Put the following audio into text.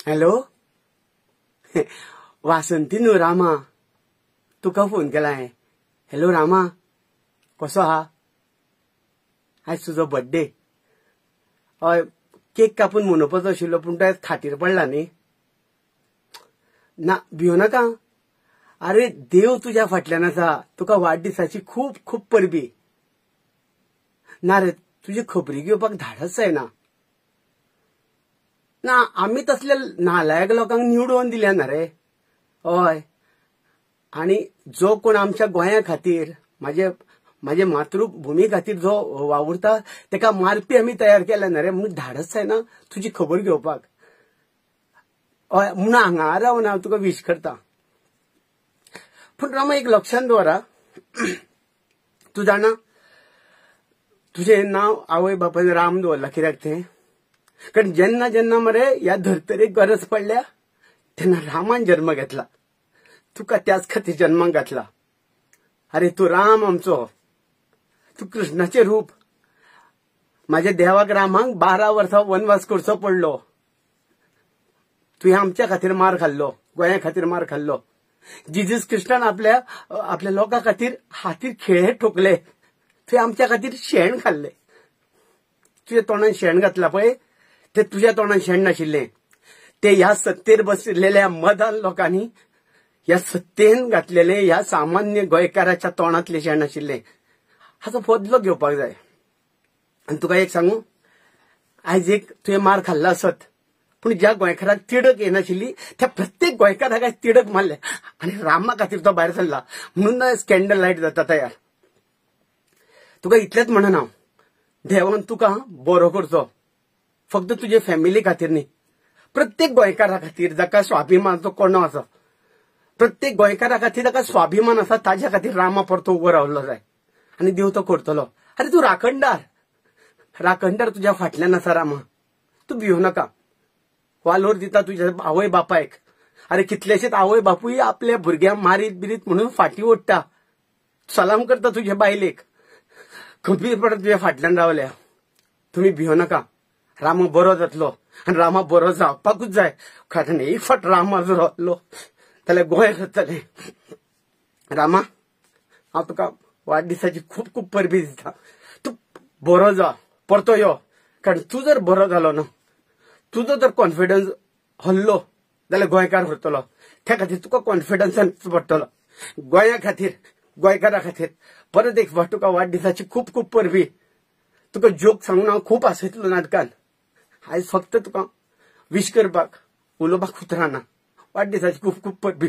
Hello वासंती न्हू रामा, तुका phone केलाय. Hello Rama, कसो आहा? आज तुजो बर्थडे. हय, केक कापून मनोवपाचो आशिल्लो पूण तो खातीर पडला न्ही. ना भिवू नाका. अरे देव तुज्या फाटल्यान आसा. तुका वाडदिसाची खूब खूब परबी. ना रे, तुजी खबरी घेवपाक धाडच जायना. ना आमी तसल्या नालायक लोकांक निवडून दिल्या ना रे. हय, आणि जो कोण आमच्या गोंया खातीर माझे मातृभूमी खातीर जो वावुरता तेका मारपी आमी तयार केला ना रे. म्हणून धाडच जायना तुजी खबर घेवपाक. हय, म्हणून हांगा रावन हांव तुका विश करता. पूण रामा एक लक्षांत दवरा, तूं जाणा तुजें नांव आवय बापायन राम दवरला. कित्याक तें कारण जेन्ना जेन्ना मरे ह्या धर्तरेक गरज पडल्या तेन्ना रामान जन्म घेतला. तुका त्याच खातीर जन्माक घातला. अरे तू राम आमचो, तू कृष्णाचे रूप. माझ्या देवाक रामाक 12 वर्सां वनवास करचो पडलो. तुवें आमच्या खातीर मार खाल्लो, गोंया खातीर मार खाल्लो. जिजस क्रिस्तान आपल्या लोकां खातीर हातीर खिळे ठोकले. तुवें आमच्या खातीर शेण खाल्ले. तुज्या तोंडान शेण घातला पळय, ते तुज्या तोंडान शेण नाशिल्लें. ते ह्या सत्तेर बसलेल्या मदान लोकांनी ह्या सत्तेन घातलेले ह्या सामान्य गोंयकाराच्या तोंडातले शेण आशिल्लें. हाचो बदलो घेवपाक जाय. आनी तुका एक सांगू, आयज एक तुवें मार खाल्ला आसत, पूण ज्या गोंयकाराक तिडक येनाशिल्ली त्या प्रत्येक गोंयकाराक आयज तिडक मारल्या आनी रामा खातीर तो भायर सरला. म्हणून स्कॅन्डल लायट जाता तयार. तुका इतलेंच म्हणन हांव, देवान तुका बरो करचो. फक्त तुजे फॅमिली खातीर न्ही, प्रत्येक गोंयकारा खातीर जाका स्वाभिमानाचो कोणो आसा, प्रत्येक गोंयकारा खातीर जाका स्वाभिमान आसा ताज्या खातीर रामा परतो उबो रावलो जाय. आनी देव तो करतलो. अरे तूं राखणदार तुज्या फाटल्यान आसा रामा. तूं भिवू नाका. वालोर दिता तुज्या आवय बापायक. अरे कितलेशेच आवय बापूय आपल्या भुरग्यांक मारीत बिरीत म्हणून फाटी ओडटा. सलाम करता तुज्या बायलेक. खंबीरपणान तुज्या फाटल्यान रावल्या. तुमी भिवू नाका. रामा बरो जातलो आनी रामा बरो जावपाकूच जाय. कारण एक फावट रामा जर रावलो जाल्यार गोंय जातलें. रामा, हांव तुका वाडदिसाची खूब खूब परबी दिता. तूं बरो जा, परतो यो. कारण तूं जर बरो जालो ना, तुजो जर कॉन्फिडन्स हल्लो जाल्यार गोंयकार व्हरतलो. त्या खातीर तुका कॉन्फिडन्सान पडटलो. गोंया खातीर, गोंयकारा खातीर परत एक फावट तुका वाडदिसाची खूब खूब परबी. तुका जोक सांगून हांव खूब हांसयतलो नाटकान. आयज फक्त तुका विश करपाक उलोवपाक उतराना. वाडदिसाची खूब खूब परबी.